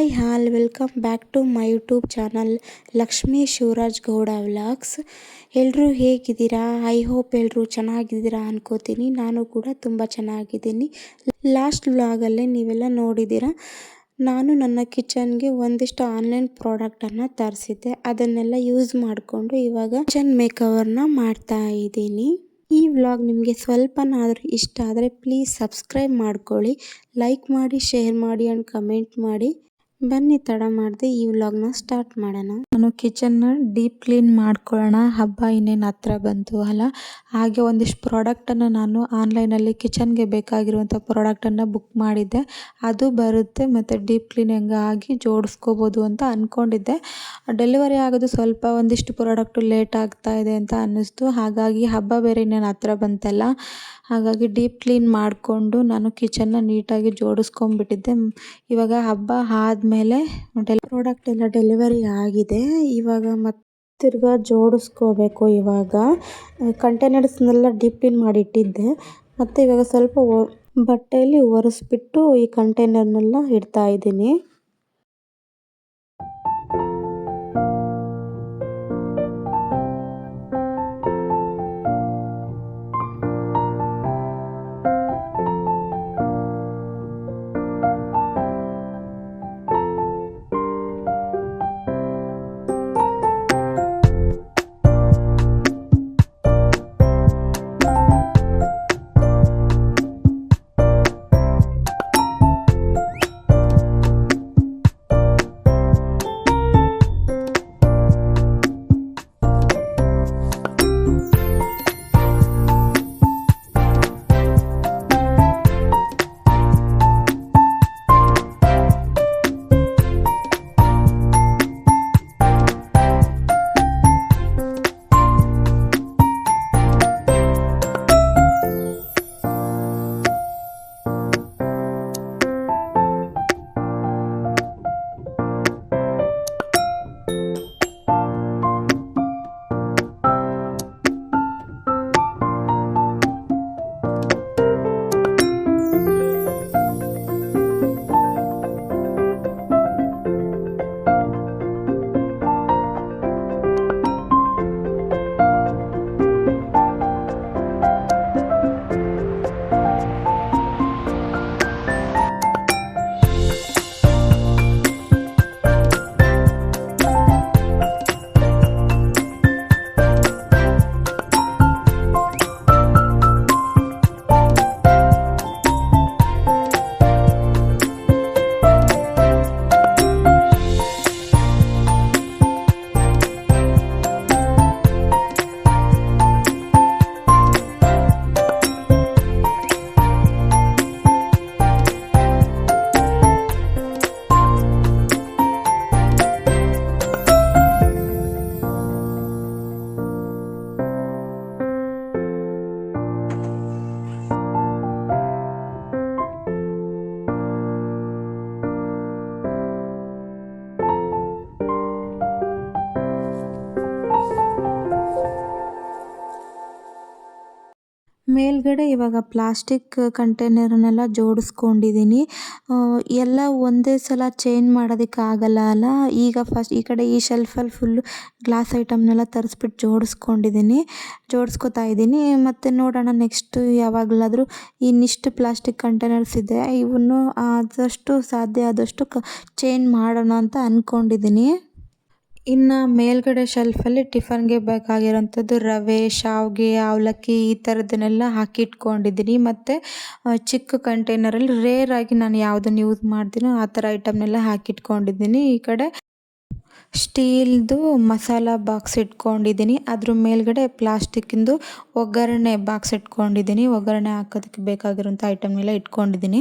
Hi all welcome back to my YouTube channel Lakshmi Shivraj Gowda vlogs. ಎಲ್ಲರೂ ಹೇಗಿದ್ದೀರಾ? I hope ಎಲ್ಲರೂ ಚೆನ್ನಾಗಿದ್ದೀರಾ ಅನ್ಕೋತೀನಿ. ನಾನು ಕೂಡ ತುಂಬ ಚೆನ್ನಾಗಿದ್ದೀನಿ. ಲಾಸ್ಟ್ ವ್ಲಾಗಲ್ಲೇ ನೀವೆಲ್ಲ ನೋಡಿದ್ದೀರಾ, ನಾನು ನನ್ನ ಕಿಚನ್ಗೆ ಒಂದಿಷ್ಟು ಆನ್ಲೈನ್ ಪ್ರಾಡಕ್ಟನ್ನು ತರಿಸಿದ್ದೆ. ಅದನ್ನೆಲ್ಲ ಯೂಸ್ ಮಾಡಿಕೊಂಡು ಇವಾಗ ಕಿಚನ್ ಮೇಕವರ್ನ ಮಾಡ್ತಾ ಇದ್ದೀನಿ. ಈ ವ್ಲಾಗ್ ನಿಮಗೆ ಸ್ವಲ್ಪನಾದರೂ ಇಷ್ಟ ಆದರೆ ಪ್ಲೀಸ್ ಸಬ್ಸ್ಕ್ರೈಬ್ ಮಾಡ್ಕೊಳ್ಳಿ, ಲೈಕ್ ಮಾಡಿ, ಶೇರ್ ಮಾಡಿ ಆ್ಯಂಡ್ ಕಮೆಂಟ್ ಮಾಡಿ. ಬನ್ನಿ ತಡ ಮಾಡದೆ ಈ ವ್ಲಾಗ್ನ ಸ್ಟಾರ್ಟ್ ಮಾಡೋಣ. ನಾನು ಕಿಚನ್ನ ಡೀಪ್ ಕ್ಲೀನ್ ಮಾಡ್ಕೊಳ್ಳೋಣ, ಹಬ್ಬ ಇನ್ನೇನು ಹತ್ರ ಬಂತು ಅಲ್ಲ. ಹಾಗೆ ಒಂದಿಷ್ಟು ಪ್ರಾಡಕ್ಟನ್ನು ನಾನು ಆನ್ಲೈನಲ್ಲಿ ಕಿಚನ್ಗೆ ಬೇಕಾಗಿರುವಂಥ ಪ್ರಾಡಕ್ಟನ್ನು ಬುಕ್ ಮಾಡಿದ್ದೆ. ಅದು ಬರುತ್ತೆ ಮತ್ತು ಡೀಪ್ ಕ್ಲೀನಿಂಗ್ ಆಗಿ ಜೋಡಿಸ್ಕೋಬೋದು ಅಂತ ಅಂದ್ಕೊಂಡಿದ್ದೆ. ಡೆಲಿವರಿ ಆಗೋದು ಸ್ವಲ್ಪ ಒಂದಿಷ್ಟು ಪ್ರಾಡಕ್ಟು ಲೇಟ್ ಆಗ್ತಾ ಇದೆ ಅಂತ ಅನ್ನಿಸ್ತು. ಹಾಗಾಗಿ ಹಬ್ಬ ಬೇರೆ ಇನ್ನೇನು ಹತ್ರ ಬಂತಲ್ಲ, ಹಾಗಾಗಿ ಡೀಪ್ ಕ್ಲೀನ್ ಮಾಡಿಕೊಂಡು ನಾನು ಕಿಚನ್ನ ನೀಟಾಗಿ ಜೋಡಿಸ್ಕೊಂಡ್ಬಿಟ್ಟಿದ್ದೆ. ಇವಾಗ ಹಬ್ಬ ಆದಮೇಲೆ ಪ್ರಾಡಕ್ಟ್ ಎಲ್ಲ ಡೆಲಿವರಿ ಆಗಿದೆ. ಇವಾಗ ಮತ್ತೆ ತಿರ್ಗಾ ಜೋಡಿಸ್ಕೋಬೇಕು. ಇವಾಗ ಕಂಟೈನರ್ಸ್ನೆಲ್ಲ ಡೀಪ್ ಕ್ಲೀನ್ ಮಾಡಿಟ್ಟಿದ್ದೆ. ಮತ್ತು ಇವಾಗ ಸ್ವಲ್ಪ ಬಟ್ಟೆಯಲ್ಲಿ ಒರೆಸ್ಬಿಟ್ಟು ಈ ಕಂಟೈನರ್ನೆಲ್ಲ ಇಡ್ತಾ ಇದ್ದೀನಿ. ಮೇಲ್ಗಡೆ ಇವಾಗ ಪ್ಲಾಸ್ಟಿಕ್ ಕಂಟೈನರ್ನೆಲ್ಲ ಜೋಡಿಸ್ಕೊಂಡಿದ್ದೀನಿ. ಎಲ್ಲ ಒಂದೇ ಸಲ ಚೇಂಜ್ ಮಾಡೋದಕ್ಕೆ ಆಗಲ್ಲ ಅಲ್ಲ. ಈಗ ಫಸ್ಟ್ ಈ ಕಡೆ ಈ ಶೆಲ್ಫಲ್ಲಿ ಫುಲ್ಲು ಗ್ಲಾಸ್ ಐಟಮ್ನೆಲ್ಲ ತರಿಸ್ಬಿಟ್ಟು ಜೋಡಿಸ್ಕೊತಾ ಇದ್ದೀನಿ. ಮತ್ತು ನೋಡೋಣ ನೆಕ್ಸ್ಟು ಯಾವಾಗಲಾದರೂ ಇನ್ನಿಷ್ಟು ಪ್ಲಾಸ್ಟಿಕ್ ಕಂಟೈನರ್ಸ್ ಇದೆ, ಇವನ್ನು ಆದಷ್ಟು ಸಾಧ್ಯ ಆದಷ್ಟು ಚೇಂಜ್ ಮಾಡೋಣ ಅಂತ ಅಂದ್ಕೊಂಡಿದ್ದೀನಿ. ಇನ್ನು ಮೇಲ್ಗಡೆ ಶೆಲ್ಫಲ್ಲಿ ಟಿಫನ್ಗೆ ಬೇಕಾಗಿರೋಂಥದ್ದು ರವೆ, ಶಾವಿಗೆ, ಅವಲಕ್ಕಿ ಈ ಥರದ್ದನ್ನೆಲ್ಲ ಹಾಕಿಟ್ಕೊಂಡಿದ್ದೀನಿ. ಮತ್ತು ಚಿಕ್ಕ ಕಂಟೈನರಲ್ಲಿ ರೇರಾಗಿ ನಾನು ಯಾವುದನ್ನು ಯೂಸ್ ಮಾಡ್ತೀನೋ ಆ ಥರ ಐಟಮ್ನೆಲ್ಲ ಹಾಕಿಟ್ಕೊಂಡಿದ್ದೀನಿ. ಈ ಕಡೆ ಸ್ಟೀಲ್ದು ಮಸಾಲ ಬಾಕ್ಸ್ ಇಟ್ಕೊಂಡಿದ್ದೀನಿ. ಅದ್ರ ಮೇಲ್ಗಡೆ ಪ್ಲಾಸ್ಟಿಕ್ಕಿಂದು ಒಗ್ಗರಣೆ ಬಾಕ್ಸ್ ಇಟ್ಕೊಂಡಿದ್ದೀನಿ. ಒಗ್ಗರಣೆ ಹಾಕೋದಕ್ಕೆ ಬೇಕಾಗಿರೋಂಥ ಐಟಮ್ನೆಲ್ಲ ಇಟ್ಕೊಂಡಿದ್ದೀನಿ.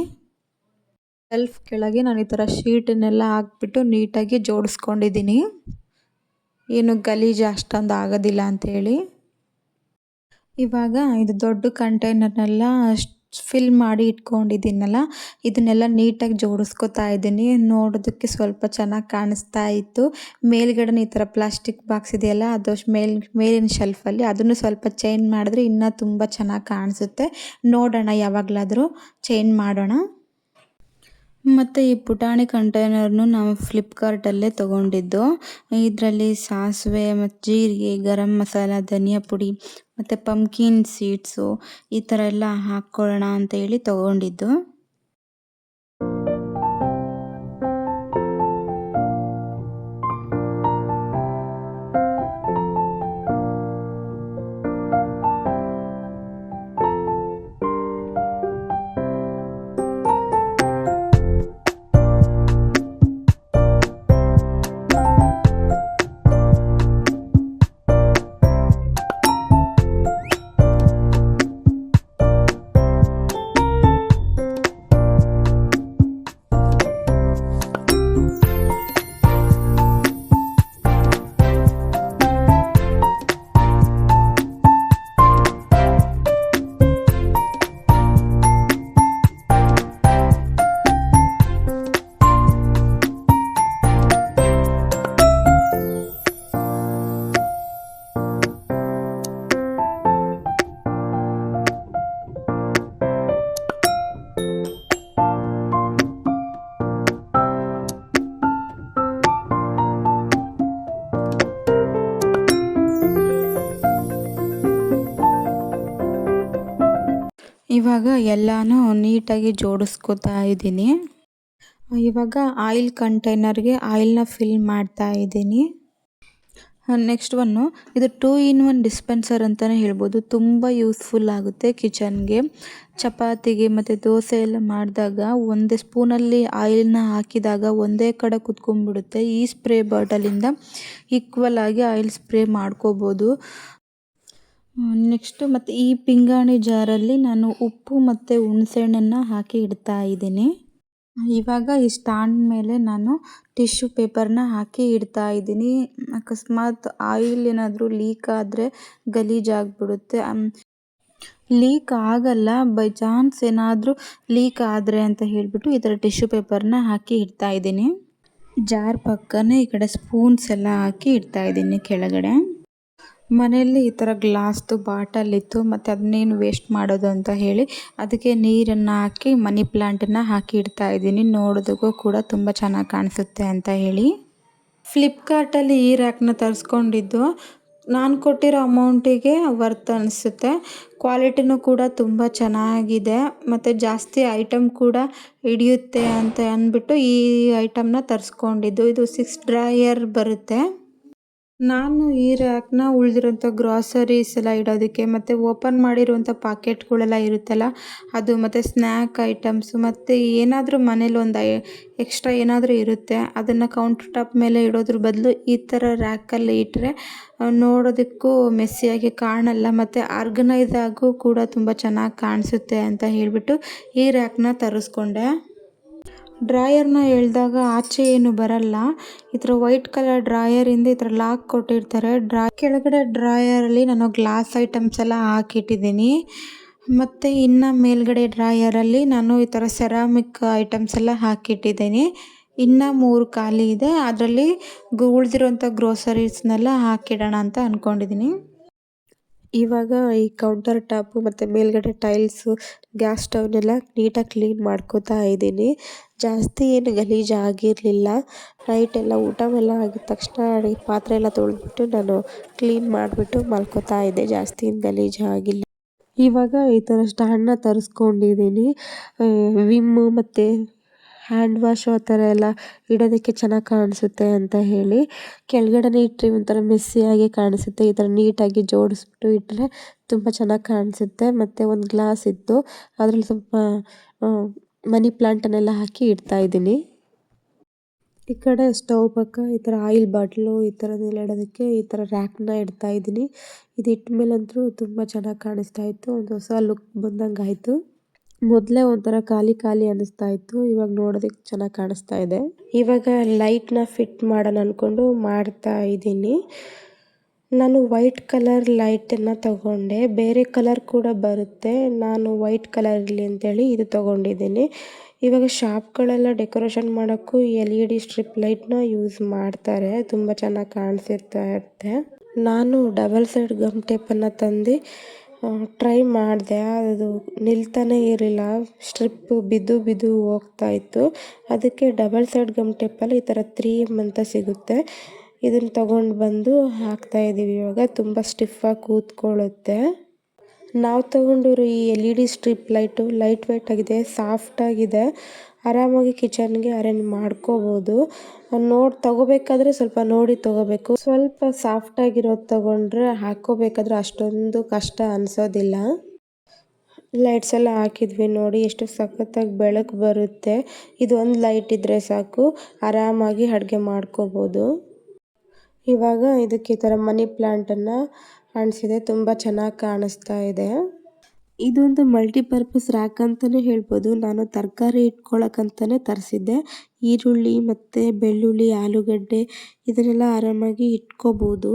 ಶೆಲ್ಫ್ ಕೆಳಗೆ ನಾನು ಈ ಥರ ಶೀಟನ್ನೆಲ್ಲ ಹಾಕ್ಬಿಟ್ಟು ನೀಟಾಗಿ ಜೋಡಿಸ್ಕೊಂಡಿದ್ದೀನಿ, ಏನು ಗಲೀಜು ಅಷ್ಟೊಂದು ಆಗೋದಿಲ್ಲ ಅಂಥೇಳಿ. ಇವಾಗ ಇದು ದೊಡ್ಡ ಕಂಟೈನರ್ನೆಲ್ಲ ಫಿಲ್ ಮಾಡಿ ಇಟ್ಕೊಂಡಿದ್ದೀನಲ್ಲ, ಇದನ್ನೆಲ್ಲ ನೀಟಾಗಿ ಜೋಡಿಸ್ಕೊತಾ ಇದ್ದೀನಿ. ನೋಡೋದಕ್ಕೆ ಸ್ವಲ್ಪ ಚೆನ್ನಾಗಿ ಕಾಣಿಸ್ತಾ ಇತ್ತು. ಮೇಲ್ಗಡೆ ಈ ಥರ ಪ್ಲಾಸ್ಟಿಕ್ ಬಾಕ್ಸ್ ಇದೆಯಲ್ಲ, ಅದು ಮೇಲಿನ ಶೆಲ್ಫಲ್ಲಿ ಅದನ್ನು ಸ್ವಲ್ಪ ಚೇಂಜ್ ಮಾಡಿದ್ರೆ ಇನ್ನೂ ತುಂಬ ಚೆನ್ನಾಗಿ ಕಾಣಿಸುತ್ತೆ. ನೋಡೋಣ ಯಾವಾಗಲಾದರೂ ಚೇಂಜ್ ಮಾಡೋಣ. ಮತ್ತು ಈ ಪುಟಾಣಿ ಕಂಟೈನರ್ನು ನಾವು ಫ್ಲಿಪ್ಕಾರ್ಟಲ್ಲೇ ತೊಗೊಂಡಿದ್ದು. ಇದರಲ್ಲಿ ಸಾಸಿವೆ ಮತ್ತು ಜೀರಿಗೆ, ಗರಂ ಮಸಾಲ, ಧನಿಯಾ ಪುಡಿ ಮತ್ತು ಪಂಪ್ಕಿನ್ ಸೀಡ್ಸು ಈ ಥರ ಎಲ್ಲ ಹಾಕ್ಕೊಳ್ಳೋಣ ಅಂತ ಹೇಳಿ ತೊಗೊಂಡಿದ್ದು. ಇವಾಗ ಎಲ್ಲನೂ ನೀಟಾಗಿ ಜೋಡಿಸ್ಕೋತಾ ಇದ್ದೀನಿ. ಇವಾಗ ಆಯಿಲ್ ಕಂಟೈನರ್ಗೆ ಆಯಿಲ್ನ ಫಿಲ್ ಮಾಡ್ತಾ ಇದ್ದೀನಿ. ನೆಕ್ಸ್ಟ್ ಒನ್ನು ಇದು 2 in 1 ಡಿಸ್ಪೆನ್ಸರ್ ಅಂತಲೇ ಹೇಳ್ಬೋದು. ತುಂಬ ಯೂಸ್ಫುಲ್ ಆಗುತ್ತೆ ಕಿಚನ್ಗೆ. ಚಪಾತಿಗೆ ಮತ್ತು ದೋಸೆ ಎಲ್ಲ ಮಾಡಿದಾಗ ಒಂದೇ ಸ್ಪೂನಲ್ಲಿ ಆಯಿಲ್ನ ಹಾಕಿದಾಗ ಒಂದೇ ಕಡೆ ಕುತ್ಕೊಂಡ್ಬಿಡುತ್ತೆ. ಈ ಸ್ಪ್ರೇ ಬಾಟಲಿಂದ ಈಕ್ವಲ್ ಆಗಿ ಆಯಿಲ್ ಸ್ಪ್ರೇ ಮಾಡ್ಕೋಬೋದು. ನೆಕ್ಸ್ಟು ಮತ್ತು ಈ ಪಿಂಗಾಣಿ ಜಾರಲ್ಲಿ ನಾನು ಉಪ್ಪು ಮತ್ತು ಹುಣಸೆಹಣ್ಣನ್ನು ಹಾಕಿ ಇಡ್ತಾ ಇದ್ದೀನಿ. ಇವಾಗ ಈ ಸ್ಟ್ಯಾಂಡ್ ಮೇಲೆ ನಾನು ಟಿಶ್ಯೂ ಪೇಪರ್ನ ಹಾಕಿ ಇಡ್ತಾ ಇದ್ದೀನಿ. ಅಕಸ್ಮಾತ್ ಆಯಿಲ್ ಏನಾದರೂ ಲೀಕ್ ಆದರೆ ಗಲೀಜಾಗಿಬಿಡುತ್ತೆ. ಲೀಕ್ ಆಗಲ್ಲ, ಬೈ ಚಾನ್ಸ್ ಏನಾದರೂ ಲೀಕ್ ಆದರೆ ಅಂತ ಹೇಳಿಬಿಟ್ಟು ಈ ಥರ ಟಿಶ್ಯೂ ಪೇಪರ್ನ ಹಾಕಿ ಇಡ್ತಾ ಇದ್ದೀನಿ. ಜಾರ್ ಪಕ್ಕನೇ ಈ ಕಡೆ ಸ್ಪೂನ್ಸ್ ಎಲ್ಲ ಹಾಕಿ ಇಡ್ತಾ ಇದ್ದೀನಿ ಕೆಳಗಡೆ. ಮನೆಯಲ್ಲಿ ಈ ಥರ ಗ್ಲಾಸ್ದು ಬಾಟಲ್ ಇತ್ತು ಮತ್ತು ಅದನ್ನೇನು ವೇಸ್ಟ್ ಮಾಡೋದು ಅಂತ ಹೇಳಿ ಅದಕ್ಕೆ ನೀರನ್ನು ಹಾಕಿ ಮನಿ ಪ್ಲ್ಯಾಂಟನ್ನು ಹಾಕಿ ಇಡ್ತಾ ಇದ್ದೀನಿ. ನೋಡೋದಕ್ಕೂ ಕೂಡ ತುಂಬ ಚೆನ್ನಾಗಿ ಕಾಣಿಸುತ್ತೆ ಅಂತ ಹೇಳಿ. ಫ್ಲಿಪ್ಕಾರ್ಟಲ್ಲಿ ಈ ರ್ಯಾಕ್ನ ತರಿಸ್ಕೊಂಡಿದ್ದು. ನಾನು ಕೊಟ್ಟಿರೋ ಅಮೌಂಟಿಗೆ ವರ್ತ್ ಅನಿಸುತ್ತೆ. ಕ್ವಾಲಿಟಿನೂ ಕೂಡ ತುಂಬ ಚೆನ್ನಾಗಿದೆ ಮತ್ತು ಜಾಸ್ತಿ ಐಟಮ್ ಕೂಡ ಹಿಡಿಯುತ್ತೆ ಅಂತ ಅಂದ್ಬಿಟ್ಟು ಈ ಐಟಮ್ನ ತರಿಸ್ಕೊಂಡಿದ್ದು. ಇದು 6 ಡ್ರಾಯರ್ ಬರುತ್ತೆ. ನಾನು ಈ ರ್ಯಾಕ್ನ ಉಳಿದಿರೋಂಥ ಗ್ರಾಸರೀಸ್ ಎಲ್ಲ ಇಡೋದಕ್ಕೆ ಮತ್ತು ಓಪನ್ ಮಾಡಿರುವಂಥ ಪಾಕೆಟ್ಗಳೆಲ್ಲ ಇರುತ್ತಲ್ಲ ಅದು, ಮತ್ತು ಸ್ನ್ಯಾಕ್ ಐಟಮ್ಸು ಮತ್ತು ಏನಾದರೂ ಮನೇಲಿ ಒಂದು ಎಕ್ಸ್ಟ್ರಾ ಏನಾದರೂ ಇರುತ್ತೆ ಅದನ್ನು ಕೌಂಟರ್ ಟಾಪ್ ಮೇಲೆ ಇಡೋದ್ರ ಬದಲು ಈ ಥರ ರ್ಯಾಕಲ್ಲಿ ಇಟ್ಟರೆ ನೋಡೋದಕ್ಕೂ ಮೆಸ್ಸಿಯಾಗಿ ಕಾಣಲ್ಲ ಮತ್ತು ಆರ್ಗನೈಸ್ ಆಗು ಕೂಡ ತುಂಬ ಚೆನ್ನಾಗಿ ಕಾಣಿಸುತ್ತೆ ಅಂತ ಹೇಳಿಬಿಟ್ಟು ಈ ರ್ಯಾಕ್ನ ತರಿಸ್ಕೊಂಡೆ. ಡ್ರಾಯರ್ನ ಎಳೆದಾಗ ಆಚೆ ಏನು ಬರಲ್ಲ. ಈ ಥರ ವೈಟ್ ಕಲರ್ ಡ್ರಾಯರಿಂದ ಈ ಥರ ಲಾಕ್ ಕೊಟ್ಟಿರ್ತಾರೆ. ಕೆಳಗಡೆ ಡ್ರಾಯರಲ್ಲಿ ನಾನು ಗ್ಲಾಸ್ ಐಟಮ್ಸ್ ಎಲ್ಲ ಹಾಕಿಟ್ಟಿದ್ದೀನಿ ಮತ್ತು ಇನ್ನು ಮೇಲ್ಗಡೆ ಡ್ರಾಯರಲ್ಲಿ ನಾನು ಈ ಥರ ಸೆರಾಮಿಕ್ ಐಟಮ್ಸ್ ಎಲ್ಲ ಹಾಕಿಟ್ಟಿದ್ದೀನಿ. ಇನ್ನು 3 ಖಾಲಿ ಇದೆ. ಅದರಲ್ಲಿ ಉಳಿದಿರೋಂಥ ಗ್ರೋಸರೀಸ್ನೆಲ್ಲ ಹಾಕಿಡೋಣ ಅಂತ ಅಂದ್ಕೊಂಡಿದ್ದೀನಿ. ಇವಾಗ ಈ ಕೌಂಟರ್ ಟಾಪು ಮತ್ತು ಮೇಲ್ಗಡೆ ಟೈಲ್ಸು, ಗ್ಯಾಸ್ ಸ್ಟವ್ನೆಲ್ಲ ನೀಟಾಗಿ ಕ್ಲೀನ್ ಮಾಡ್ಕೋತಾ ಇದ್ದೀನಿ. ಜಾಸ್ತಿ ಏನು ಗಲೀಜು ಆಗಿರಲಿಲ್ಲ. ನೈಟೆಲ್ಲ ಊಟವೆಲ್ಲ ಆಗಿದ ತಕ್ಷಣ ಪಾತ್ರೆ ಎಲ್ಲ ತೊಳೆದ್ಬಿಟ್ಟು ನಾನು ಕ್ಲೀನ್ ಮಾಡಿಬಿಟ್ಟು ಮಲ್ಕೋತಾ ಇದ್ದೆ. ಜಾಸ್ತಿ ಏನು ಗಲೀಜು ಆಗಿಲ್ಲ. ಇವಾಗ ಈ ಥರ ಸ್ಟ್ಯಾಂಡನ್ನ ತರಿಸ್ಕೊಂಡಿದ್ದೀನಿ. ವಿಮ್ಮು ಮತ್ತು ಹ್ಯಾಂಡ್ ವಾಶು ಆ ಥರ ಎಲ್ಲ ಇಡೋದಕ್ಕೆ ಚೆನ್ನಾಗಿ ಕಾಣಿಸುತ್ತೆ ಅಂತ ಹೇಳಿ. ಕೆಳಗಡೆನೇ ಇಟ್ಟರೆ ಒಂಥರ ಮೆಸ್ಸಿಯಾಗಿ ಕಾಣಿಸುತ್ತೆ. ಈ ಥರ ನೀಟಾಗಿ ಜೋಡಿಸ್ಬಿಟ್ಟು ಇಟ್ಟರೆ ತುಂಬ ಚೆನ್ನಾಗಿ ಕಾಣಿಸುತ್ತೆ. ಮತ್ತು ಒಂದು ಗ್ಲಾಸ್ ಇತ್ತು, ಅದರಲ್ಲಿ ಸ್ವಲ್ಪ ಮನಿ ಪ್ಲ್ಯಾಂಟನ್ನೆಲ್ಲ ಹಾಕಿ ಇಡ್ತಾ ಇದ್ದೀನಿ. ಈ ಕಡೆ ಸ್ಟವ್ ಪಕ್ಕ ಈ ಥರ ಆಯಿಲ್ ಬಾಟ್ಲು ಈ ಥರದ್ದೆಲ್ಲ ಇಡೋದಕ್ಕೆ ಈ ಥರ ರ್ಯಾಕ್ನ ಇಡ್ತಾ ಇದ್ದೀನಿ. ಇದು ಇಟ್ಟ ಮೇಲಂತೂ ತುಂಬ ಚೆನ್ನಾಗಿ ಕಾಣಿಸ್ತಾ ಇತ್ತು. ಒಂದು ಹೊಸ ಲುಕ್ ಬಂದಂಗೆ ಆಯಿತು. ಮೊದಲೇ ಒಂಥರ ಖಾಲಿ ಖಾಲಿ ಅನ್ನಿಸ್ತಾ ಇತ್ತು. ಇವಾಗ ನೋಡೋದಕ್ಕೆ ಚೆನ್ನಾಗಿ ಕಾಣಿಸ್ತಾ ಇದೆ. ಇವಾಗ ಲೈಟ್ನ ಫಿಟ್ ಮಾಡೋಣ ಅಂದ್ಕೊಂಡು ಮಾಡ್ತಾ ಇದ್ದೀನಿ. ನಾನು ವೈಟ್ ಕಲರ್ ಲೈಟನ್ನು ತಗೊಂಡೆ. ಬೇರೆ ಕಲರ್ ಕೂಡ ಬರುತ್ತೆ. ನಾನು ವೈಟ್ ಕಲರ್ ಇರಲಿ ಅಂತೇಳಿ ಇದು ತೊಗೊಂಡಿದ್ದೀನಿ. ಇವಾಗ ಶಾಪ್ಗಳೆಲ್ಲ ಡೆಕೋರೇಷನ್ ಮಾಡೋಕ್ಕೂ LED ಸ್ಟ್ರಿಪ್ ಲೈಟ್ನ ಯೂಸ್ ಮಾಡ್ತಾರೆ. ತುಂಬ ಚೆನ್ನಾಗಿ ಕಾಣಿಸಿರ್ತಾ ಇರುತ್ತೆ. ನಾನು ಡಬಲ್ ಸೈಡ್ ಗಮ್ ಟೇಪನ್ನು ತಂದು ಟ್ರೈ ಮಾಡಿದೆ, ಅದು ನಿಲ್ತಾನೇ ಇರಲಿಲ್ಲ, ಸ್ಟ್ರಿಪ್ ಬಿದ್ದು ಬಿದ್ದು ಹೋಗ್ತಾ ಇತ್ತು. ಅದಕ್ಕೆ ಡಬಲ್ ಸೈಡ್ ಗಮ್ ಟೇಪಲ್ಲಿ ಈ ಥರ 3M ಅಂತ ಸಿಗುತ್ತೆ, ಇದನ್ನು ತೊಗೊಂಡು ಬಂದು ಹಾಕ್ತಾಯಿದ್ದೀವಿ. ಇವಾಗ ತುಂಬ ಸ್ಟಿಫಾಗಿ ಕೂತ್ಕೊಳ್ಳುತ್ತೆ. ನಾವು ತೊಗೊಂಡಿರೋ ಈ LED ಸ್ಟ್ರಿಪ್ ಲೈಟ್ ವೆಯ್ಟ್ ಆಗಿದೆ, ಸಾಫ್ಟಾಗಿದೆ, ಆರಾಮಾಗಿ ಕಿಚನ್ಗೆ ಅರೇಂಜ್ ಮಾಡ್ಕೋಬೋದು. ತೊಗೋಬೇಕಾದ್ರೆ ಸ್ವಲ್ಪ ನೋಡಿ ತೊಗೋಬೇಕು. ಸ್ವಲ್ಪ ಸಾಫ್ಟಾಗಿರೋದು ತೊಗೊಂಡ್ರೆ ಹಾಕ್ಕೋಬೇಕಾದ್ರೆ ಅಷ್ಟೊಂದು ಕಷ್ಟ ಅನಿಸೋದಿಲ್ಲ. ಲೈಟ್ಸ್ ಎಲ್ಲ ಹಾಕಿದ್ವಿ ನೋಡಿ, ಎಷ್ಟು ಸಖತ್ತಾಗಿ ಬೆಳಕು ಬರುತ್ತೆ. ಇದು ಒಂದು ಲೈಟ್ ಇದ್ದರೆ ಸಾಕು, ಆರಾಮಾಗಿ ಅಡುಗೆ ಮಾಡ್ಕೋಬೋದು. ಇವಾಗ ಇದಕ್ಕೆ ಈ ಥರ ಮನಿ ಪ್ಲ್ಯಾಂಟನ್ನು ಅಂಟಿಸಿದೆ, ತುಂಬ ಚೆನ್ನಾಗಿ ಕಾಣಿಸ್ತಾ ಇದೆ. ಇದೊಂದು ಮಲ್ಟಿಪರ್ಪಸ್ ರ್ಯಾಕ್ ಅಂತಲೇ ಹೇಳ್ಬೋದು. ನಾನು ತರಕಾರಿ ಇಟ್ಕೊಳ್ಳೋಕ್ಕಂತಲೇ ತರಿಸಿದ್ದೆ. ಈರುಳ್ಳಿ ಮತ್ತು ಬೆಳ್ಳುಳ್ಳಿ, ಆಲೂಗಡ್ಡೆ ಇದನ್ನೆಲ್ಲ ಆರಾಮಾಗಿ ಇಟ್ಕೋಬೋದು.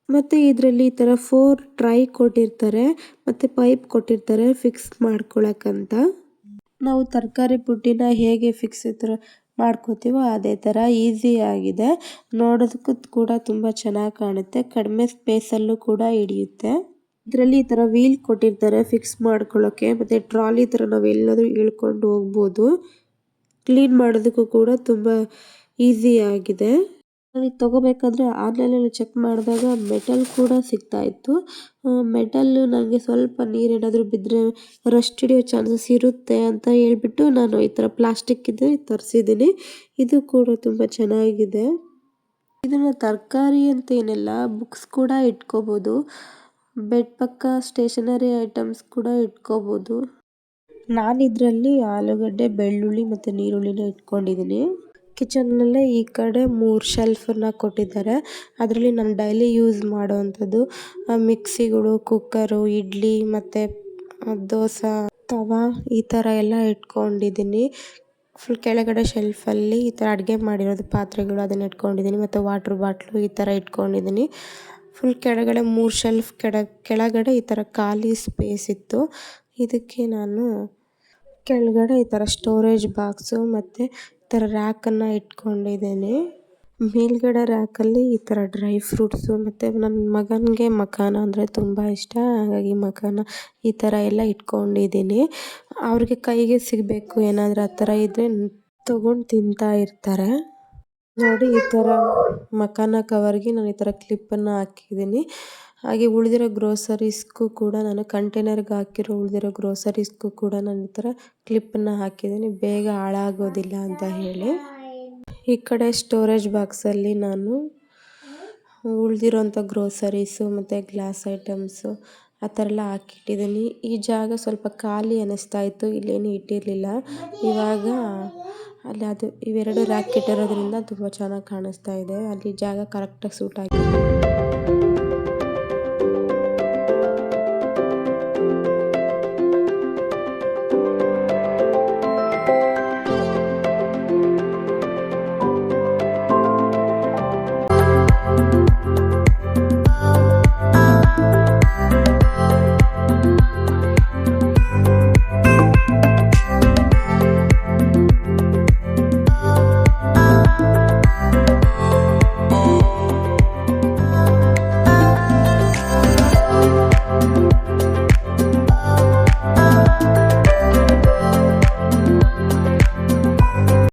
ಮತ್ತು ಇದರಲ್ಲಿ ಈ ಥರ 4 ಟ್ರೈ ಕೊಟ್ಟಿರ್ತಾರೆ ಮತ್ತು ಪೈಪ್ ಕೊಟ್ಟಿರ್ತಾರೆ ಫಿಕ್ಸ್ ಮಾಡ್ಕೊಳ್ಳೋಕ್ಕಂತ. ನಾವು ತರಕಾರಿ ಪುಟ್ಟಿನ ಹೇಗೆ ಫಿಕ್ಸ್ ಮಾಡ್ಕೋತೀವೋ ಅದೇ ಥರ ಈಸಿ ಆಗಿದೆ. ನೋಡೋದಕ್ಕೂ ಕೂಡ ತುಂಬ ಚೆನ್ನಾಗಿ ಕಾಣುತ್ತೆ, ಕಡಿಮೆ ಸ್ಪೇಸಲ್ಲೂ ಕೂಡ ಹಿಡಿಯುತ್ತೆ. ಇದರಲ್ಲಿ ಈ ಥರ ವೀಲ್ ಕೊಟ್ಟಿರ್ತಾರೆ ಫಿಕ್ಸ್ ಮಾಡ್ಕೊಳ್ಳೋಕ್ಕೆ, ಮತ್ತು ಟ್ರಾಲಿ ಥರ ನಾವು ಎಲ್ಲಾದರೂ ಇಳ್ಕೊಂಡು ಹೋಗ್ಬೋದು. ಕ್ಲೀನ್ ಮಾಡೋದಕ್ಕೂ ಕೂಡ ತುಂಬ ಈಸಿ ಆಗಿದೆ. ನನಗೆ ತೊಗೋಬೇಕಾದ್ರೆ ಆನ್ಲೈನಲ್ಲಿ ಚೆಕ್ ಮಾಡಿದಾಗ ಮೆಟಲ್ ಕೂಡ ಸಿಗ್ತಾಯಿತ್ತು. ಮೆಟಲ್ಲು ನನಗೆ ಸ್ವಲ್ಪ ನೀರೇನಾದರೂ ಬಿದ್ದರೆ ರಸ್ಟ್ ಹಿಡಿಯೋ ಚಾನ್ಸಸ್ ಇರುತ್ತೆ ಅಂತ ಹೇಳ್ಬಿಟ್ಟು ನಾನು ಈ ಥರ ಪ್ಲಾಸ್ಟಿಕ್ಕಿದೆ ತರಿಸಿದ್ದೀನಿ. ಇದು ಕೂಡ ತುಂಬ ಚೆನ್ನಾಗಿದೆ. ಇದನ್ನು ತರಕಾರಿ ಅಂತ ಏನಿಲ್ಲ, ಬುಕ್ಸ್ ಕೂಡ ಇಟ್ಕೋಬೋದು, ಬೆಡ್ ಪಕ್ಕ ಸ್ಟೇಷನರಿ ಐಟಮ್ಸ್ ಕೂಡ ಇಟ್ಕೋಬೋದು. ನಾನು ಇದರಲ್ಲಿ ಆಲೂಗಡ್ಡೆ, ಬೆಳ್ಳುಳ್ಳಿ ಮತ್ತು ನೀರುಳ್ಳಿನ ಇಟ್ಕೊಂಡಿದ್ದೀನಿ. ಕಿಚನ್ನಲ್ಲೇ ಈ ಕಡೆ 3 ಶೆಲ್ಫನ್ನು ಕೊಟ್ಟಿದ್ದಾರೆ. ಅದರಲ್ಲಿ ನಾನು ಡೈಲಿ ಯೂಸ್ ಮಾಡೋವಂಥದ್ದು ಮಿಕ್ಸಿಗಳು, ಕುಕ್ಕರು, ಇಡ್ಲಿ ಮತ್ತು ದೋಸೆ ತವಾ ಈ ಥರ ಎಲ್ಲ ಇಟ್ಕೊಂಡಿದ್ದೀನಿ. ಫುಲ್ ಕೆಳಗಡೆ ಶೆಲ್ಫಲ್ಲಿ ಈ ಥರ ಅಡುಗೆ ಮಾಡಿರೋದು ಪಾತ್ರೆಗಳು ಅದನ್ನು ಇಟ್ಕೊಂಡಿದ್ದೀನಿ, ಮತ್ತು ವಾಟ್ರ್ ಬಾಟ್ಲು ಈ ಥರ ಇಟ್ಕೊಂಡಿದ್ದೀನಿ. ಫುಲ್ ಕೆಳಗಡೆ 3 ಶೆಲ್ಫ್ ಕೆಳಗಡೆ ಈ ಥರ ಖಾಲಿ ಸ್ಪೇಸ್ ಇತ್ತು. ಇದಕ್ಕೆ ನಾನು ಕೆಳಗಡೆ ಈ ಥರ ಸ್ಟೋರೇಜ್ ಬಾಕ್ಸು ಮತ್ತು ಈ ಥರ ರ್ಯಾಕನ್ನು ಇಟ್ಕೊಂಡಿದ್ದೀನಿ. ಮೇಲ್ಗಡೆ ರ್ಯಾಕಲ್ಲಿ ಈ ಥರ ಡ್ರೈ ಫ್ರೂಟ್ಸು, ಮತ್ತು ನನ್ನ ಮಗನಿಗೆ ಮಖಾನ ಅಂದರೆ ತುಂಬ ಇಷ್ಟ, ಹಾಗಾಗಿ ಮಖಾನ ಈ ಥರ ಎಲ್ಲ ಇಟ್ಕೊಂಡಿದ್ದೀನಿ. ಅವ್ರಿಗೆ ಕೈಗೆ ಸಿಗಬೇಕು ಏನಾದರೂ ಆ ಥರ ಇದ್ದರೆ ತೊಗೊಂಡು ತಿಂತಾ ಇರ್ತಾರೆ. ನೋಡಿ, ಈ ಥರ ಮಖಾನ ಕವರ್ಗೆ ನಾನು ಈ ಥರ ಕ್ಲಿಪ್ಪನ್ನು ಹಾಕಿದ್ದೀನಿ. ಹಾಗೆ ಉಳಿದಿರೋ ಗ್ರೋಸರೀಸ್ಗೂ ಕೂಡ ನಾನು ಕಂಟೈನರ್ಗೆ ಹಾಕಿರೋ ಉಳಿದಿರೋ ಗ್ರೋಸರೀಸ್ಗೂ ಕೂಡ ನಾನು ಈ ಥರ ಕ್ಲಿಪ್ಪನ್ನು ಹಾಕಿದ್ದೀನಿ, ಬೇಗ ಹಾಳಾಗೋದಿಲ್ಲ ಅಂತ ಹೇಳಿ. ಈ ಕಡೆ ಸ್ಟೋರೇಜ್ ಬಾಕ್ಸಲ್ಲಿ ನಾನು ಉಳಿದಿರೋಂಥ ಗ್ರೋಸರೀಸು ಮತ್ತು ಗ್ಲಾಸ್ ಐಟಮ್ಸು ಆ ಥರ ಎಲ್ಲ ಹಾಕಿಟ್ಟಿದ್ದೀನಿ. ಈ ಜಾಗ ಸ್ವಲ್ಪ ಖಾಲಿ ಅನ್ನಿಸ್ತಾ ಇತ್ತು, ಇಲ್ಲೇನು ಇಟ್ಟಿರಲಿಲ್ಲ. ಇವಾಗ ಅಲ್ಲಿ ಇವೆರಡು ರ್ಯಾಕ್ ಇಟ್ಟಿರೋದ್ರಿಂದ ತುಂಬ ಚೆನ್ನಾಗಿ ಕಾಣಿಸ್ತಾ ಇದೆ. ಅಲ್ಲಿ ಜಾಗ ಕರೆಕ್ಟಾಗಿ ಸೂಟ್ ಆಗಿದೆ.